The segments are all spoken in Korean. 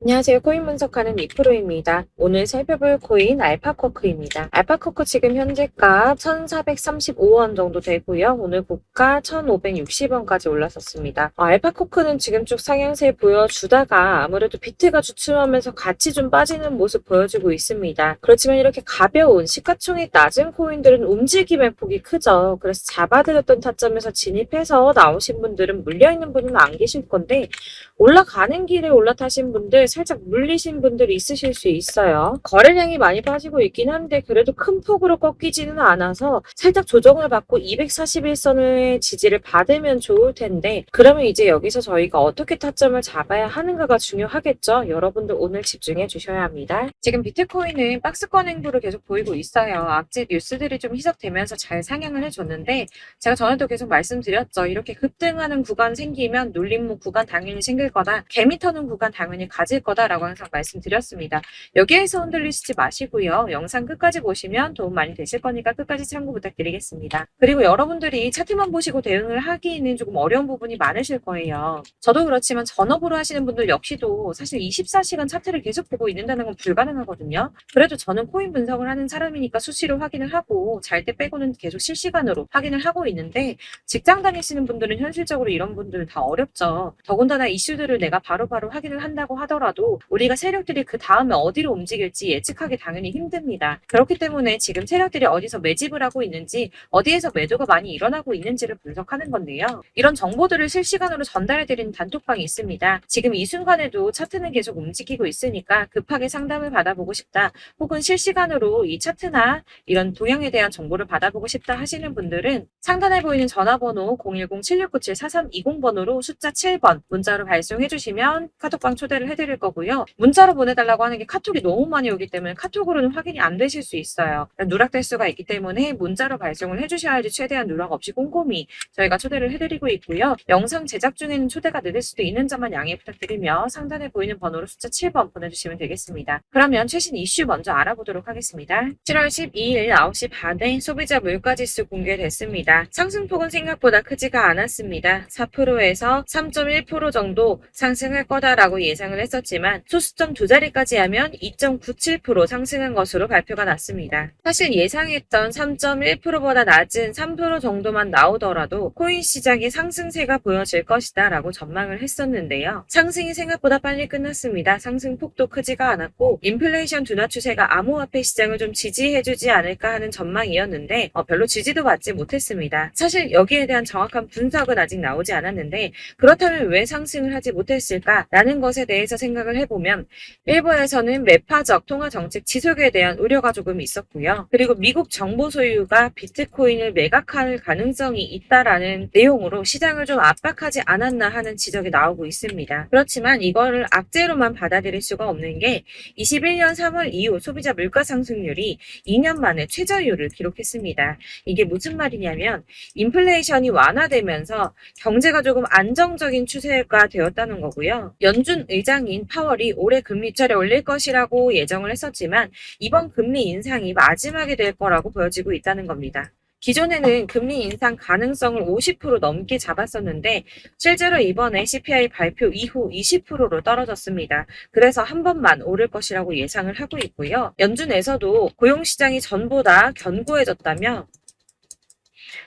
안녕하세요. 코인 분석하는 이프로입니다. 오늘 살펴볼 코인 알파코크입니다. 알파코크 지금 현재가 1,435원 정도 되고요. 오늘 고가 1,560원까지 올랐었습니다. 알파코크는 지금 쭉 상향세 보여주다가 아무래도 비트가 주춤하면서 같이 좀 빠지는 모습 보여주고 있습니다. 그렇지만 이렇게 가벼운 시가총액 낮은 코인들은 움직임의 폭이 크죠. 그래서 잡아들였던 타점에서 진입해서 나오신 분들은 물려있는 분은 안 계실 건데 올라가는 길에 올라타신 분들 살짝 물리신 분들이 있으실 수 있어요. 거래량이 많이 빠지고 있긴 한데 그래도 큰 폭으로 꺾이지는 않아서 살짝 조정을 받고 241선의 지지를 받으면 좋을 텐데 그러면 이제 여기서 저희가 어떻게 타점을 잡아야 하는가가 중요하겠죠. 여러분들 오늘 집중해 주셔야 합니다. 지금 비트코인은 박스권 행보를 계속 보이고 있어요. 악재 뉴스들이 좀 희석되면서 잘 상향을 해줬는데 제가 전에도 계속 말씀드렸죠. 이렇게 급등하는 구간 생기면 눌림목 구간 당연히 생길 거다. 개미 터는 구간 당연히 가질 거다라고 항상 말씀드렸습니다. 여기에서 흔들리시지 마시고요. 영상 끝까지 보시면 도움 많이 되실 거니까 끝까지 참고 부탁드리겠습니다. 그리고 여러분들이 차트만 보시고 대응을 하기에는 조금 어려운 부분이 많으실 거예요. 저도 그렇지만 전업으로 하시는 분들 역시도 사실 24시간 차트를 계속 보고 있는다는 건 불가능하거든요. 그래도 저는 코인 분석을 하는 사람이니까 수시로 확인을 하고 잘 때 빼고는 계속 실시간으로 확인을 하고 있는데 직장 다니시는 분들은 현실적으로 이런 분들은 다 어렵죠. 더군다나 이슈들을 내가 바로바로 확인을 한다고 하더라도 우리가 세력들이 그 다음에 어디로 움직일지 예측하기 당연히 힘듭니다. 그렇기 때문에 지금 세력들이 어디서 매집을 하고 있는지 어디에서 매도가 많이 일어나고 있는지를 분석하는 건데요. 이런 정보들을 실시간으로 전달해드리는 단톡방이 있습니다. 지금 이 순간에도 차트는 계속 움직이고 있으니까 급하게 상담을 받아보고 싶다 혹은 실시간으로 이 차트나 이런 동향에 대한 정보를 받아보고 싶다 하시는 분들은 상단에 보이는 전화번호 010-7697-4320번으로 숫자 7번 문자로 발송해 주시면 카톡방 초대를 해드릴 거고요. 문자로 보내달라고 하는 게 카톡이 너무 많이 오기 때문에 카톡으로는 확인이 안 되실 수 있어요. 누락될 수가 있기 때문에 문자로 발송을 해주셔야지 최대한 누락 없이 꼼꼼히 저희가 초대를 해드리고 있고요. 영상 제작 중에는 초대가 늦을 수도 있는 점만 양해 부탁드리며 상단에 보이는 번호로 숫자 7번 보내주시면 되겠습니다. 그러면 최신 이슈 먼저 알아보도록 하겠습니다. 7월 12일 9시 반에 소비자 물가지수 공개됐습니다. 상승폭은 생각보다 크지가 않았습니다. 4%에서 3.1% 정도 상승할 거다라고 예상을 했었지만 소수점 두 자리까지 하면 2.97% 상승한 것으로 발표가 났습니다. 사실 예상했던 3.1%보다 낮은 3% 정도만 나오더라도 코인 시장의 상승세가 보여질 것이다 라고 전망을 했었는데요. 상승이 생각보다 빨리 끝났습니다. 상승폭도 크지가 않았고 인플레이션 둔화 추세가 암호화폐 시장을 좀 지지해주지 않을까 하는 전망이었는데 별로 지지도 받지 못했습니다. 사실 여기에 대한 정확한 분석은 아직 나오지 않았는데 그렇다면 왜 상승을 하지 못했을까라는 것에 대해서 생각을 해보면 일부에서는 매파적 통화정책 지속에 대한 우려가 조금 있었고요. 그리고 미국 정보 소유가 비트코인을 매각할 가능성이 있다라는 내용으로 시장을 좀 압박하지 않았나 하는 지적이 나오고 있습니다. 그렇지만 이거를 악재로만 받아들일 수가 없는 게 21년 3월 이후 소비자 물가 상승률이 2년 만에 최저율을 기록했습니다. 이게 무슨 말이냐면 인플레이션이 완화되면서 경제가 조금 안정적인 추세가 되었다는 거고요. 연준 의장인 파월이 올해 금리 차례 올릴 것이라고 예정을 했었지만 이번 금리 인상이 마지막이 될 거라고 보여지고 있다는 겁니다. 기존에는 금리 인상 가능성을 50% 넘게 잡았었는데 실제로 이번에 CPI 발표 이후 20%로 떨어졌습니다. 그래서 한 번만 오를 것이라고 예상을 하고 있고요. 연준에서도 고용시장이 전보다 견고해졌다며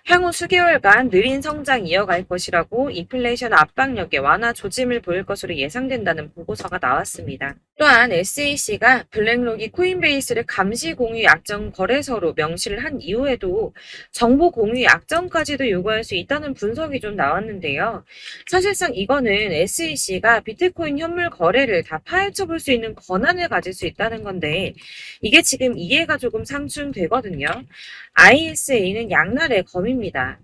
향후 수개월간 느린 성장 이어갈 것이라고 인플레이션 압박력에 완화 조짐을 보일 것으로 예상된다는 보고서가 나왔습니다. 또한 SEC가 블랙록이 코인베이스를 감시 공유 약정 거래소로 명시를 한 이후에도 정보 공유 약정까지도 요구할 수 있다는 분석이 좀 나왔는데요. 사실상 이거는 SEC가 비트코인 현물 거래를 다 파헤쳐 볼 수 있는 권한을 가질 수 있다는 건데 이게 지금 이해가 조금 상충되거든요. ISA는 양날의 검입니다.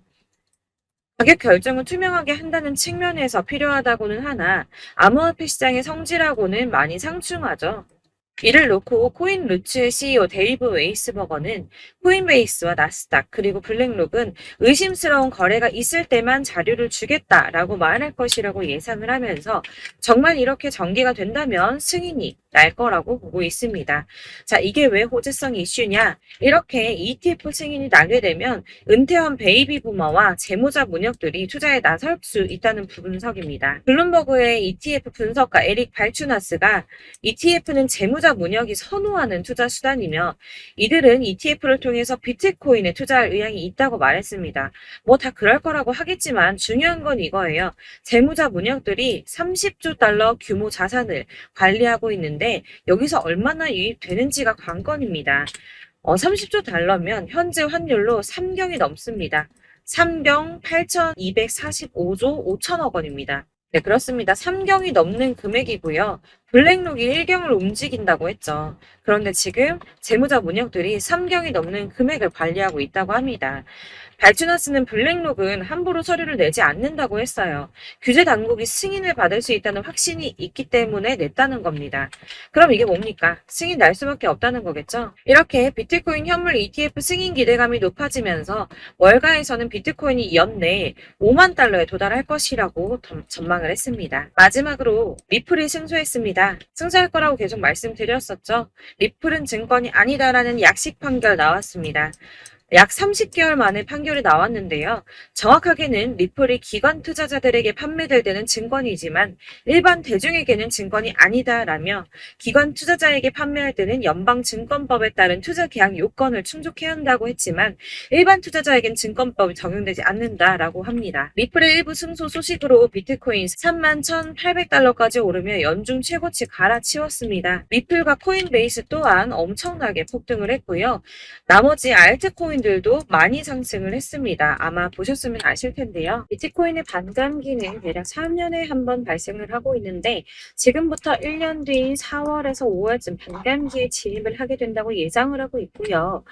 가격 결정을 투명하게 한다는 측면에서 필요하다고는 하나 암호화폐 시장의 성질하고는 많이 상충하죠. 이를 놓고 코인루츠의 CEO 데이브 웨이스버거는 코인베이스와 나스닥 그리고 블랙록은 의심스러운 거래가 있을 때만 자료를 주겠다라고 말할 것이라고 예상을 하면서 정말 이렇게 전개가 된다면 승인이 날 거라고 보고 있습니다. 자, 이게 왜 호재성 이슈냐? 이렇게 ETF 승인이 나게 되면 은퇴한 베이비 부머와 재무자 문역들이 투자에 나설 수 있다는 분석입니다. 블룸버그의 ETF 분석가 에릭 발추나스가 ETF는 재무자 문역이 선호하는 투자 수단이며 이들은 ETF를 통해서 비트코인에 투자할 의향이 있다고 말했습니다. 뭐 다 그럴 거라고 하겠지만 중요한 건 이거예요. 재무자 문역들이 30조 달러 규모 자산을 관리하고 있는데 여기서 얼마나 유입되는지가 관건입니다. 30조 달러면 현재 환율로 3경이 넘습니다. 3경 8,245조 5천억 원입니다. 네, 그렇습니다. 3경이 넘는 금액이고요. 블랙록이 1경을 움직인다고 했죠. 그런데 지금 재무자 문역들이 3경이 넘는 금액을 관리하고 있다고 합니다. 발주나스는 블랙록은 함부로 서류를 내지 않는다고 했어요. 규제 당국이 승인을 받을 수 있다는 확신이 있기 때문에 냈다는 겁니다. 그럼 이게 뭡니까? 승인 날 수밖에 없다는 거겠죠? 이렇게 비트코인 현물 ETF 승인 기대감이 높아지면서 월가에서는 비트코인이 연내 5만 달러에 도달할 것이라고 전망을 했습니다. 마지막으로 리플이 승소했습니다. 승소할 거라고 계속 말씀드렸었죠. 리플은 증권이 아니다라는 약식 판결 나왔습니다. 약 30개월 만에 판결이 나왔는데요. 정확하게는 리플이 기관 투자자들에게 판매될 때는 증권이지만 일반 대중에게는 증권이 아니다라며 기관 투자자에게 판매할 때는 연방증권법에 따른 투자 계약 요건을 충족해야 한다고 했지만 일반 투자자에겐 증권법이 적용되지 않는다라고 합니다. 리플의 일부 승소 소식으로 비트코인 31,800달러까지 오르며 연중 최고치 갈아치웠습니다. 리플과 코인베이스 또한 엄청나게 폭등을 했고요. 나머지 알트코인들도 많이 상승을 했습니다. 아마 보셨으면 아실 텐데요. 비트코인의 반감기는 대략 3년에 한 번 발생을 하고 있는데 지금부터 1년 뒤인 4월에서 5월쯤 반감기에 진입을 하게 된다고 예상을 하고 있고요.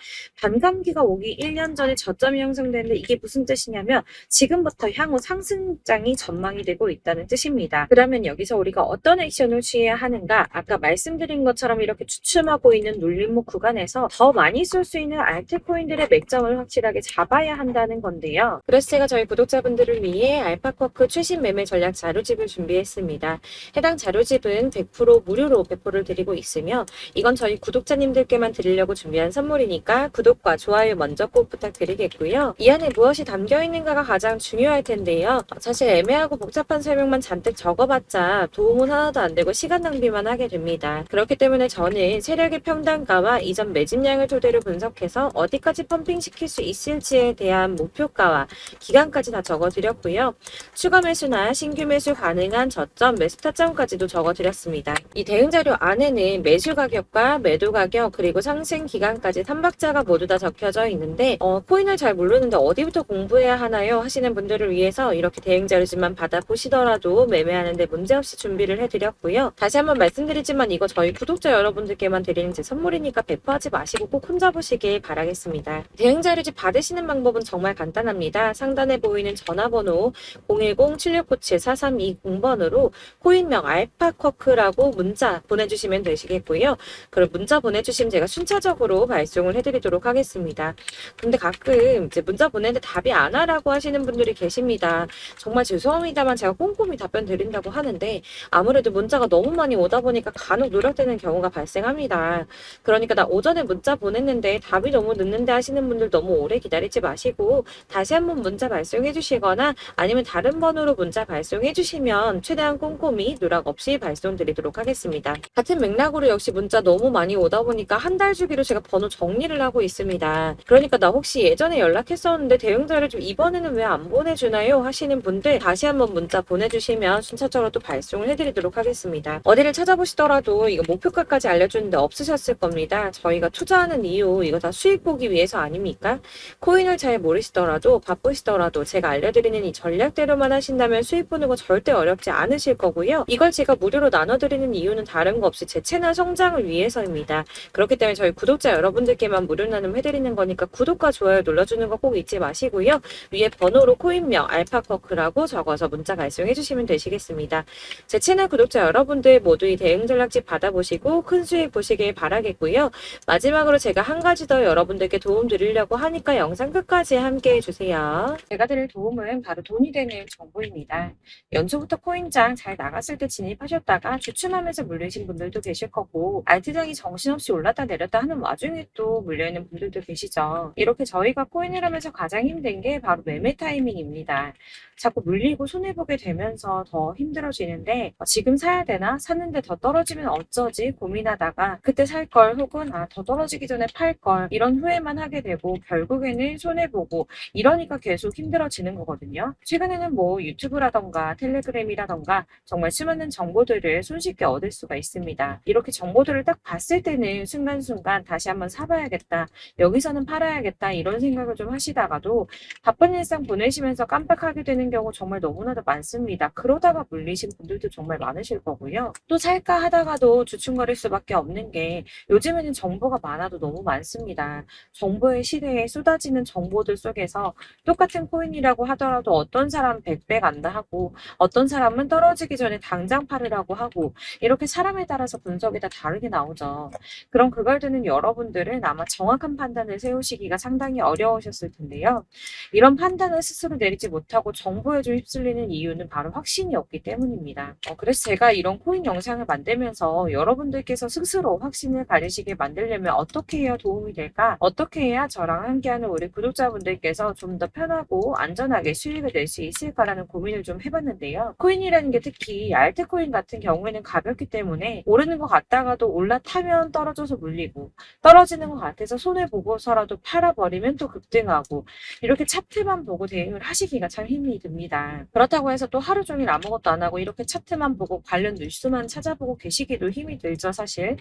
반감기가 오기 1년 전에 저점이 형성되는데 이게 무슨 뜻이냐면 지금부터 향후 상승장이 전망이 되고 있다는 뜻입니다. 그러면 여기서 우리가 어떤 액션을 취해야 하는가? 아까 말씀드린 것처럼 이렇게 주춤하고 있는 눌림목 구간에서 더 많이 쏠 수 있는 알트코인들의 맥점을 확실하게 잡아야 한다는 건데요. 그래서 제가 저희 구독자분들을 위해 알파쿼크 최신 매매 전략 자료집을 준비했습니다. 해당 자료집은 100% 무료로 배포를 드리고 있으며 이건 저희 구독자님들께만 드리려고 준비한 선물이니까 구독과 좋아요 먼저 꼭 부탁드리겠고요. 이 안에 무엇이 담겨 있는가가 가장 중요할 텐데요. 사실 애매하고 복잡한 설명만 잔뜩 적어봤자 도움은 하나도 안 되고 시간 낭비만 하게 됩니다. 그렇기 때문에 저는 세력의 평단가와 이전 매집량을 토대로 분석해서 어디까지 펌핑시킬 수 있을지에 대한 목표가와 기간까지 다 적어드렸고요. 추가 매수나 신규 매수 가능한 저점, 매수 타점까지도 적어드렸습니다. 이 대응자료 안에는 매수 가격과 매도 가격 그리고 상승 기간까지 3박자가 모두 다 적혀져 있는데 코인을 잘 모르는데 어디부터 공부해야 하나요? 하시는 분들을 위해서 이렇게 대응자료집만 받아보시더라도 매매하는데 문제없이 준비를 해드렸고요. 다시 한번 말씀드리지만 이거 저희 구독자 여러분들께만 드리는 제 선물이니까 배포하지 마시고 꼭 혼자 보시길 바라겠습니다. 대응자료집 받으시는 방법은 정말 간단합니다. 상단에 보이는 전화번호 010-7697-4320번으로 코인명 알파쿼크라고 문자 보내주시면 되시겠고요. 그럼 문자 보내주시면 제가 순차적으로 발송을 해드리도록 하겠습니다. 근데 가끔 이제 문자 보내는데 답이 안 와라고 하시는 분들이 계십니다. 정말 죄송합니다만 제가 꼼꼼히 답변 드린다고 하는데 아무래도 문자가 너무 많이 오다 보니까 간혹 누락되는 경우가 발생합니다. 그러니까 나 오전에 문자 보냈는데 답이 너무 늦는데 하시는 분들 너무 오래 기다리지 마시고 다시 한번 문자 발송해 주시거나 아니면 다른 번호로 문자 발송해 주시면 최대한 꼼꼼히 누락 없이 발송 드리도록 하겠습니다. 같은 맥락으로 역시 문자 너무 많이 오다 보니까 한 달 주기로 제가 번호 정리를 하고 있습니다. 그러니까 나 혹시 예전에 연락했었는데 대응자를 좀 이번에는 왜 안 보내주나요? 하시는 분들 다시 한번 문자 보내주시면 순차적으로 또 발송을 해드리도록 하겠습니다. 어디를 찾아보시더라도 이거 목표가까지 알려주는데 없으셨을 겁니다. 저희가 투자하는 이유 이거 다 수익 보기 위해서 아닙니까? 코인을 잘 모르시더라도 바쁘시더라도 제가 알려드리는 이 전략대로만 하신다면 수익 보는 거 절대 어렵지 않으실 거고요. 이걸 제가 무료로 나눠드리는 이유는 다른 거 없이 제 채널 성장을 위해서입니다. 그렇기 때문에 저희 구독자 여러분들께만 무료 나눔 해드리는 거니까 구독과 좋아요 눌러주는 거 꼭 잊지 마시고요. 위에 번호로 코인명 알파쿼크라고 적어서 문자 발송해 주시면 되시겠습니다. 제 채널 구독자 여러분들 모두 이 대응 전략집 받아보시고 큰 수익 보시길 바라겠고요. 마지막으로 제가 한 가지 더 여러분들께 도움드릴 드리려고 하니까 영상 끝까지 함께 해주세요. 제가 드릴 도움은 바로 돈이 되는 정보입니다. 연초부터 코인장 잘 나갔을 때 진입하셨다가 주춤하면서 물리신 분들도 계실 거고, 알트장이 정신없이 올랐다 내렸다 하는 와중에 또 물려있는 분들도 계시죠. 이렇게 저희가 코인을 하면서 가장 힘든 게 바로 매매 타이밍입니다. 자꾸 물리고 손해보게 되면서 더 힘들어지는데, 지금 사야 되나? 샀는데 더 떨어지면 어쩌지? 고민하다가 그때 살 걸, 혹은 더 떨어지기 전에 팔 걸, 이런 후회만 하게 되고 결국에는 손해보고, 이러니까 계속 힘들어지는 거거든요. 최근에는 뭐 유튜브라던가 텔레그램이라던가 정말 수많은 정보들을 손쉽게 얻을 수가 있습니다. 이렇게 정보들을 딱 봤을 때는 순간순간 다시 한번 사봐야겠다, 여기서는 팔아야겠다, 이런 생각을 좀 하시다가도 바쁜 일상 보내시면서 깜빡하게 되는 경우 정말 너무나도 많습니다. 그러다가 물리신 분들도 정말 많으실 거고요. 또 살까 하다가도 주춤거릴 수밖에 없는 게, 요즘에는 정보가 많아도 너무 많습니다. 정보의 시대에 쏟아지는 정보들 속에서 똑같은 코인이라고 하더라도 어떤 사람은 100배 간다 하고, 어떤 사람은 떨어지기 전에 당장 팔으라고 하고, 이렇게 사람에 따라서 분석이 다 다르게 나오죠. 그럼 그걸 듣는 여러분들은 아마 정확한 판단을 세우시기가 상당히 어려우셨을 텐데요. 이런 판단을 스스로 내리지 못하고 정보에 좀 휩쓸리는 이유는 바로 확신이 없기 때문입니다. 그래서 제가 이런 코인 영상을 만들면서 여러분들께서 스스로 확신을 가지시게 만들려면 어떻게 해야 도움이 될까? 어떻게 해야 저랑 함께하는 우리 구독자분들께서 좀 더 편하고 안전하게 수익을 낼 수 있을까라는 고민을 좀 해봤는데요. 코인이라는 게 특히 알트코인 같은 경우에는 가볍기 때문에 오르는 것 같다가도 올라타면 떨어져서 물리고, 떨어지는 것 같아서 손해보고서라도 팔아버리면 또 급등하고, 이렇게 차트만 보고 대응을 하시기가 참 힘이 듭니다. 그렇다고 해서 또 하루 종일 아무것도 안 하고 이렇게 차트만 보고 관련 뉴스만 찾아보고 계시기도 힘이 들죠, 사실.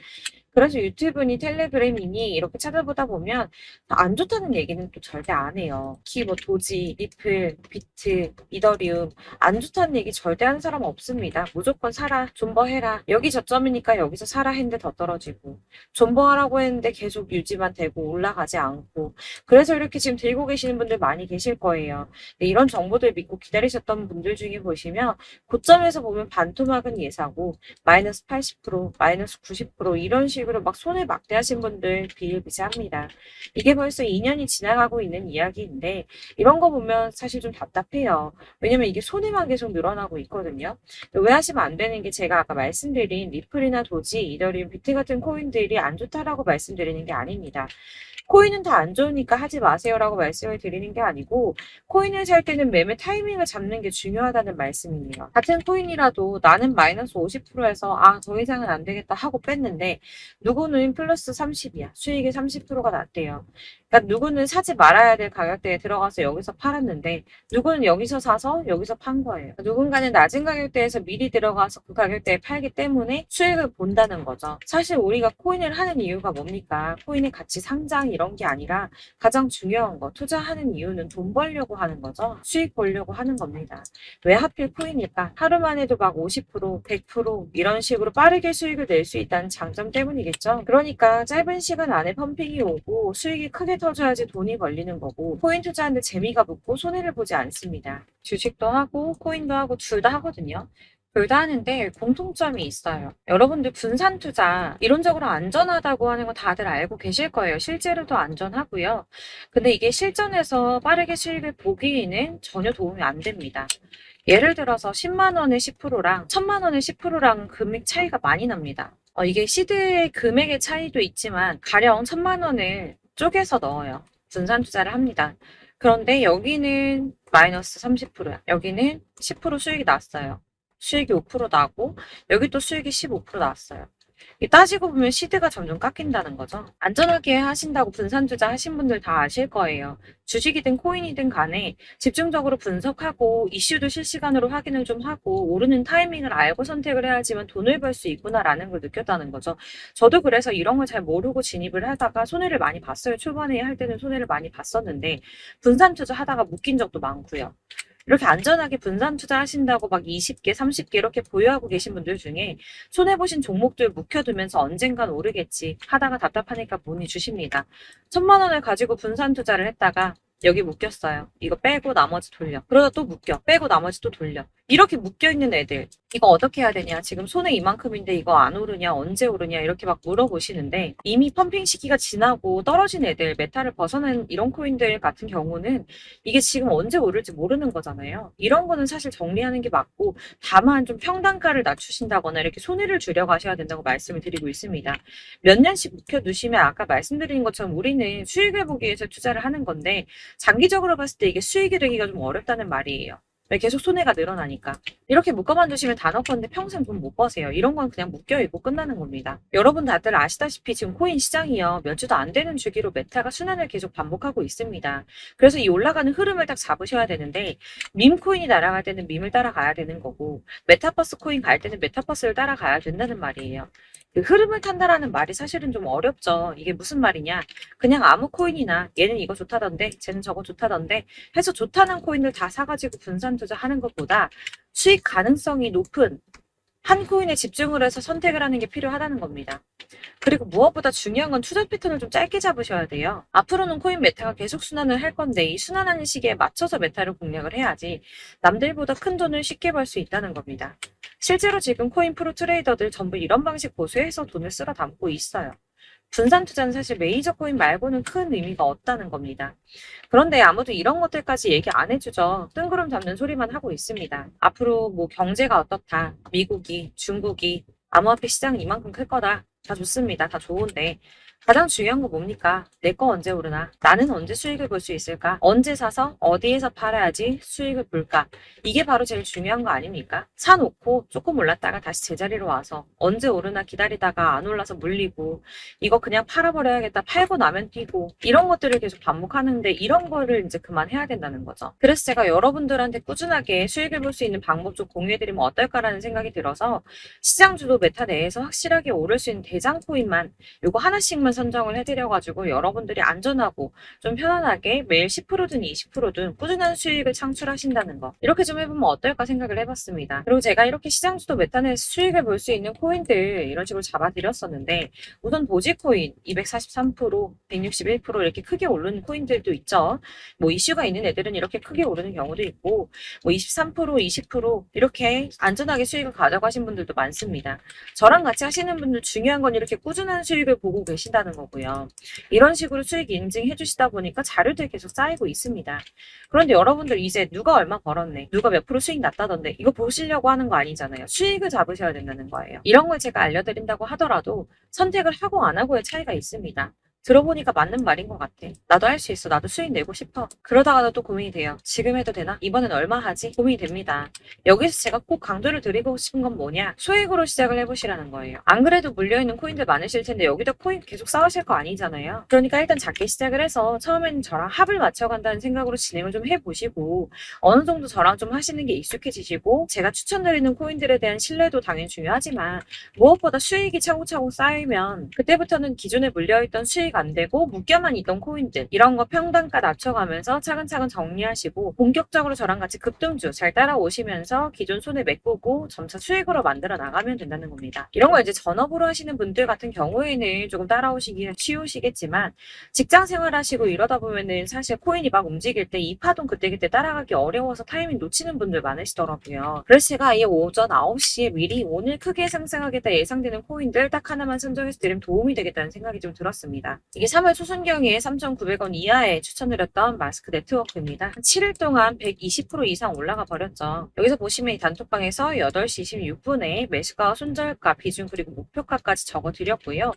그래서 유튜브니 텔레그램이니 이렇게 찾아보다 보면 안 좋다는 얘기는 또 절대 안 해요. 특히 뭐 도지, 리플, 비트, 이더리움, 안 좋다는 얘기 절대 하는 사람 없습니다. 무조건 사라, 존버해라, 여기 저점이니까 여기서 사라 했는데 더 떨어지고, 존버하라고 했는데 계속 유지만 되고 올라가지 않고, 그래서 이렇게 지금 들고 계시는 분들 많이 계실 거예요. 근데 이런 정보들 믿고 기다리셨던 분들 중에 보시면 고점에서 보면 반토막은 예사고, 마이너스 80%, 마이너스 90% 이런 식으로 막 손해 막대하신 분들 비일비재합니다. 이게 벌써 2년이 지나가고 있는 이야기인데, 이런 거 보면 사실 좀 답답해요. 왜냐면 이게 손해만 계속 늘어나고 있거든요. 왜 하시면 안 되는 게, 제가 아까 말씀드린 리플이나 도지, 이더리움, 비트 같은 코인들이 안 좋다라고 말씀드리는 게 아닙니다. 코인은 다 안 좋으니까 하지 마세요라고 말씀을 드리는 게 아니고, 코인을 살 때는 매매 타이밍을 잡는 게 중요하다는 말씀이에요. 같은 코인이라도 나는 마이너스 50%에서 더 이상은 안 되겠다 하고 뺐는데, 누구는 플러스 30이야. 수익이 30%가 났대요. 그러니까 누구는 사지 말아야 될 가격대에 들어가서 여기서 팔았는데, 누구는 여기서 사서 여기서 판 거예요. 누군가는 낮은 가격대에서 미리 들어가서 그 가격대에 팔기 때문에 수익을 본다는 거죠. 사실 우리가 코인을 하는 이유가 뭡니까? 코인의 가치 상장 이런 게 아니라 가장 중요한 거, 투자하는 이유는 돈 벌려고 하는 거죠. 수익 보려고 하는 겁니다. 왜 하필 코인일까? 하루만 해도 막 50%, 100% 이런 식으로 빠르게 수익을 낼 수 있다는 장점 때문이겠죠. 그러니까 짧은 시간 안에 펌핑이 오고 수익이 크게 터져야지 돈이 벌리는 거고, 코인 투자하는데 재미가 붙고 손해를 보지 않습니다. 주식도 하고 코인도 하고 둘 다 하거든요. 둘 다 하는데 공통점이 있어요. 여러분들 분산 투자 이론적으로 안전하다고 하는 거 다들 알고 계실 거예요. 실제로도 안전하고요. 근데 이게 실전에서 빠르게 수익을 보기에는 전혀 도움이 안 됩니다. 예를 들어서 10만 원의 10%랑 1000만 원의 10%랑 금액 차이가 많이 납니다. 이게 시드의 금액의 차이도 있지만 가령 1000만 원을 쪼개서 넣어요. 분산 투자를 합니다. 그런데 여기는 마이너스 30%야. 여기는 10% 수익이 났어요. 수익이 5% 나고, 여기 또 수익이 15% 나왔어요. 따지고 보면 시드가 점점 깎인다는 거죠. 안전하게 하신다고 분산 투자 하신 분들 다 아실 거예요. 주식이든 코인이든 간에 집중적으로 분석하고 이슈도 실시간으로 확인을 좀 하고 오르는 타이밍을 알고 선택을 해야지만 돈을 벌 수 있구나라는 걸 느꼈다는 거죠. 저도 그래서 이런 걸 잘 모르고 진입을 하다가 손해를 많이 봤어요. 초반에 할 때는 손해를 많이 봤었는데 분산 투자 하다가 묶인 적도 많고요. 이렇게 안전하게 분산 투자하신다고 막 20개, 30개 이렇게 보유하고 계신 분들 중에 손해보신 종목들 묵혀두면서 언젠간 오르겠지 하다가 답답하니까 문의 주십니다. 1000만 원을 가지고 분산 투자를 했다가 여기 묶였어요. 이거 빼고 나머지 돌려. 그러다 또 묶여. 빼고 나머지 또 돌려. 이렇게 묶여있는 애들. 이거 어떻게 해야 되냐? 지금 손에 이만큼인데 이거 안 오르냐? 언제 오르냐? 이렇게 막 물어보시는데 이미 펌핑 시기가 지나고 떨어진 애들, 메타를 벗어난 이런 코인들 같은 경우는 이게 지금 언제 오를지 모르는 거잖아요. 이런 거는 사실 정리하는 게 맞고 다만 좀 평단가를 낮추신다거나 이렇게 손해를 줄여 가셔야 된다고 말씀을 드리고 있습니다. 몇 년씩 묵혀두시면 아까 말씀드린 것처럼 우리는 수익을 보기 위해서 투자를 하는 건데 장기적으로 봤을 때 이게 수익이 되기가 좀 어렵다는 말이에요. 왜 계속 손해가 늘어나니까. 이렇게 묶어만 두시면 다 넣건데 평생 돈 못 버세요. 이런 건 그냥 묶여있고 끝나는 겁니다. 여러분 다들 아시다시피 지금 코인 시장이요. 몇 주도 안 되는 주기로 메타가 순환을 계속 반복하고 있습니다. 그래서 이 올라가는 흐름을 딱 잡으셔야 되는데 밈 코인이 날아갈 때는 밈을 따라가야 되는 거고 메타버스 코인 갈 때는 메타버스를 따라가야 된다는 말이에요. 그 흐름을 탄다라는 말이 사실은 좀 어렵죠. 이게 무슨 말이냐. 그냥 아무 코인이나 얘는 이거 좋다던데 쟤는 저거 좋다던데 해서 좋다는 코인을 다 사가지고 분산 투자하는 것보다 수익 가능성이 높은 한 코인에 집중을 해서 선택을 하는 게 필요하다는 겁니다. 그리고 무엇보다 중요한 건 투자 패턴을 좀 짧게 잡으셔야 돼요. 앞으로는 코인 메타가 계속 순환을 할 건데 이 순환하는 시기에 맞춰서 메타를 공략을 해야지 남들보다 큰 돈을 쉽게 벌 수 있다는 겁니다. 실제로 지금 코인 프로 트레이더들 전부 이런 방식 보수해서 돈을 쓸어 담고 있어요. 분산 투자는 사실 메이저 코인 말고는 큰 의미가 없다는 겁니다. 그런데 아무도 이런 것들까지 얘기 안 해주죠. 뜬구름 잡는 소리만 하고 있습니다. 앞으로 뭐 경제가 어떻다, 미국이, 중국이, 암호화폐 시장은 이만큼 클 거다. 다 좋습니다. 다 좋은데 가장 중요한 거 뭡니까? 내 거 언제 오르나? 나는 언제 수익을 볼 수 있을까? 언제 사서 어디에서 팔아야지 수익을 볼까? 이게 바로 제일 중요한 거 아닙니까? 사놓고 조금 올랐다가 다시 제자리로 와서 언제 오르나 기다리다가 안 올라서 물리고 이거 그냥 팔아버려야겠다. 팔고 나면 뛰고 이런 것들을 계속 반복하는데 이런 거를 이제 그만해야 된다는 거죠. 그래서 제가 여러분들한테 꾸준하게 수익을 볼 수 있는 방법 좀 공유해드리면 어떨까라는 생각이 들어서 시장 주도 메타 내에서 확실하게 오를 수 있는 대장 코인만 요거 하나씩만 선정을 해드려가지고 여러분들이 안전하고 좀 편안하게 매일 10%든 20%든 꾸준한 수익을 창출하신다는 거 이렇게 좀 해보면 어떨까 생각을 해봤습니다. 그리고 제가 이렇게 시장 주도 메타내에서 수익을 볼 수 있는 코인들 이런 식으로 잡아드렸었는데 우선 도지코인 243%, 161% 이렇게 크게 오르는 코인들도 있죠. 뭐 이슈가 있는 애들은 이렇게 크게 오르는 경우도 있고 뭐 23%, 20% 이렇게 안전하게 수익을 가져가신 분들도 많습니다. 저랑 같이 하시는 분들 중요한 건 이렇게 꾸준한 수익을 보고 계신다는 거고요. 이런 식으로 수익 인증해 주시다 보니까 자료들이 계속 쌓이고 있습니다. 그런데 여러분들 이제 누가 얼마 벌었네, 누가 몇 프로 수익 났다던데 이거 보시려고 하는 거 아니잖아요. 수익을 잡으셔야 된다는 거예요. 이런 걸 제가 알려드린다고 하더라도 선택을 하고 안 하고의 차이가 있습니다. 들어보니까 맞는 말인 것 같아. 나도 할 수 있어. 나도 수익 내고 싶어. 그러다가도 또 고민이 돼요. 지금 해도 되나? 이번엔 얼마 하지? 고민이 됩니다. 여기서 제가 꼭 강조를 드리고 싶은 건 뭐냐? 소액으로 시작을 해보시라는 거예요. 안 그래도 물려있는 코인들 많으실 텐데 여기다 코인 계속 쌓으실 거 아니잖아요. 그러니까 일단 작게 시작을 해서 처음에는 저랑 합을 맞춰간다는 생각으로 진행을 좀 해보시고 어느 정도 저랑 좀 하시는 게 익숙해지시고 제가 추천드리는 코인들에 대한 신뢰도 당연히 중요하지만 무엇보다 수익이 차곡차곡 쌓이면 그때부터는 기존에 물려있던 수익 안 되고 묶여만 있던 코인들 이런 거 평단가 낮춰가면서 차근차근 정리하시고 본격적으로 저랑 같이 급등주 잘 따라오시면서 기존 손해 메꾸고 점차 수익으로 만들어 나가면 된다는 겁니다. 이런 거 이제 전업으로 하시는 분들 같은 경우에는 조금 따라오시기 쉬우시겠지만 직장 생활하시고 이러다 보면은 사실 코인이 막 움직일 때 이 파동 그때그때 따라가기 어려워서 타이밍 놓치는 분들 많으시더라고요. 그래서 제가 아예 오전 9시에 미리 오늘 크게 상승하겠다 예상되는 코인들 딱 하나만 선정해서 드리면 도움이 되겠다는 생각이 좀 들었습니다. 이게 3월 초순경에 3,900원 이하에 추천드렸던 마스크 네트워크입니다. 7일 동안 120% 이상 올라가 버렸죠. 여기서 보시면 이 단톡방에서 8시 26분에 매수가, 손절가, 비중 그리고 목표가까지 적어드렸고요.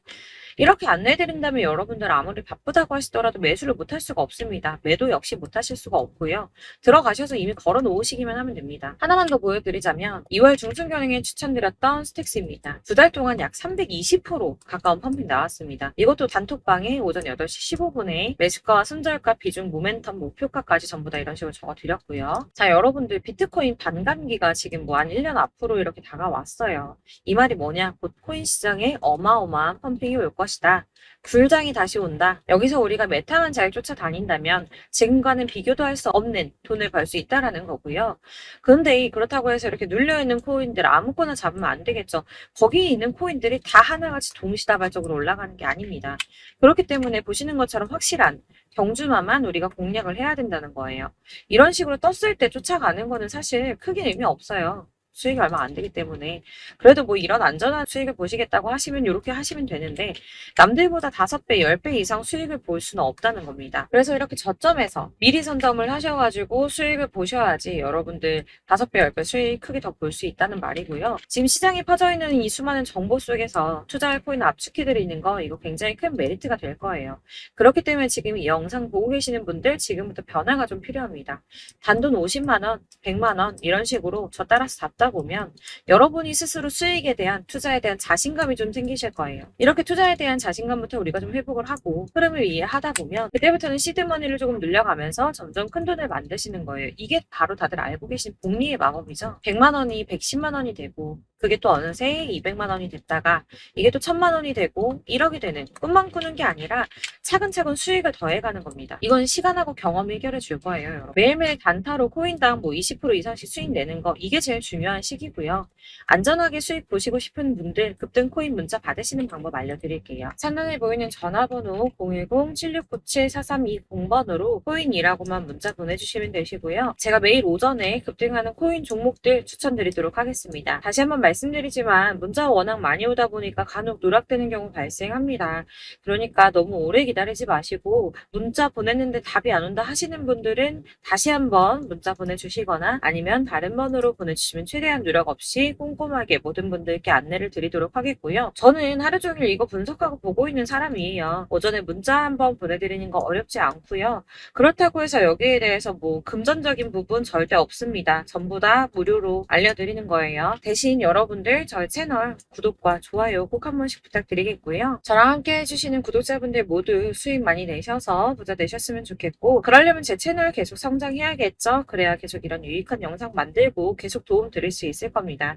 이렇게 안내해드린다면 여러분들 아무리 바쁘다고 하시더라도 매수를 못할 수가 없습니다. 매도 역시 못하실 수가 없고요. 들어가셔서 이미 걸어 놓으시기만 하면 됩니다. 하나만 더 보여드리자면 2월 중순경에 추천드렸던 스택스입니다. 2달 동안 약 320% 가까운 펌핑 나왔습니다. 이것도 단톡방에 오전 8시 15분에 매수가, 손절가, 비중, 모멘텀, 목표가까지 전부 다 이런 식으로 적어드렸고요. 자, 여러분들 비트코인 반감기가 지금 뭐 한 1년 앞으로 이렇게 다가왔어요. 이 말이 뭐냐? 곧 코인 시장에 어마어마한 펌핑이 올 것이다. 불장이 다시 온다. 여기서 우리가 메타만 잘 쫓아다닌다면 지금과는 비교도 할 수 없는 돈을 벌 수 있다라는 거고요. 그런데 그렇다고 해서 이렇게 눌려있는 코인들 아무거나 잡으면 안 되겠죠. 거기 있는 코인들이 다 하나같이 동시다발적으로 올라가는 게 아닙니다. 그렇기 때문에 보시는 것처럼 확실한 경주마만 우리가 공략을 해야 된다는 거예요. 이런 식으로 떴을 때 쫓아가는 거는 사실 크게 의미 없어요. 수익이 얼마 안 되기 때문에. 그래도 뭐 이런 안전한 수익을 보시겠다고 하시면 이렇게 하시면 되는데, 남들보다 5배, 10배 이상 수익을 볼 수는 없다는 겁니다. 그래서 이렇게 저점에서 미리 선점을 하셔가지고 수익을 보셔야지 여러분들 5배, 10배 수익 크게 더 볼 수 있다는 말이고요. 지금 시장에 퍼져 있는 이 수많은 정보 속에서 투자할 코인을 압축해드리는 거, 이거 굉장히 큰 메리트가 될 거예요. 그렇기 때문에 지금 이 영상 보고 계시는 분들 지금부터 변화가 좀 필요합니다. 단돈 50만원, 100만원 이런 식으로 저 따라서 잡다 보면 여러분이 스스로 수익에 대한, 투자에 대한 자신감이 좀 생기실 거예요. 이렇게 투자에 대한 자신감부터 우리가 좀 회복을 하고 흐름을 이해하다 보면 그때부터는 시드머니를 조금 늘려가면서 점점 큰 돈을 만드시는 거예요. 이게 바로 다들 알고 계신 복리의 마법이죠. 100만원이 110만원이 되고, 그게 또 어느새 200만원이 됐다가 이게 또 1000만원이 되고 1억이 되는, 꿈만 꾸는 게 아니라 차근차근 수익을 더해가는 겁니다. 이건 시간하고 경험이 해결해 줄 거예요. 여러분. 매일매일 단타로 코인당 뭐 20% 이상씩 수익 내는 거, 이게 제일 중요한 시기고요. 안전하게 수익 보시고 싶은 분들 급등 코인 문자 받으시는 방법 알려드릴게요. 상단에 보이는 전화번호 010-7697-4320번으로 코인이라고만 문자 보내주시면 되시고요. 제가 매일 오전에 급등하는 코인 종목들 추천드리도록 하겠습니다. 다시 한번 말씀드리지만 문자가 워낙 많이 오다 보니까 간혹 누락되는 경우 발생합니다. 그러니까 너무 오래 기다리지 마시고, 문자 보냈는데 답이 안 온다 하시는 분들은 다시 한번 문자 보내주시거나 아니면 다른 번호로 보내주시면 최대한 누락 없이 꼼꼼하게 모든 분들께 안내를 드리도록 하겠고요. 저는 하루 종일 이거 분석하고 보고 있는 사람이에요. 오전에 문자 한번 보내드리는 거 어렵지 않고요. 그렇다고 해서 여기에 대해서 뭐 금전적인 부분 절대 없습니다. 전부 다 무료로 알려드리는 거예요. 대신 여러분들 저희 채널 구독과 좋아요 꼭 한 번씩 부탁드리겠고요. 저랑 함께 해주시는 구독자분들 모두 수익 많이 내셔서 부자 되셨으면 좋겠고, 그러려면 제 채널 계속 성장해야겠죠. 그래야 계속 이런 유익한 영상 만들고 계속 도움 드릴 수 있을 겁니다.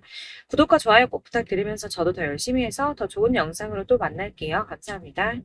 구독과 좋아요 꼭 부탁드리면서 저도 더 열심히 해서 더 좋은 영상으로 또 만날게요. 감사합니다.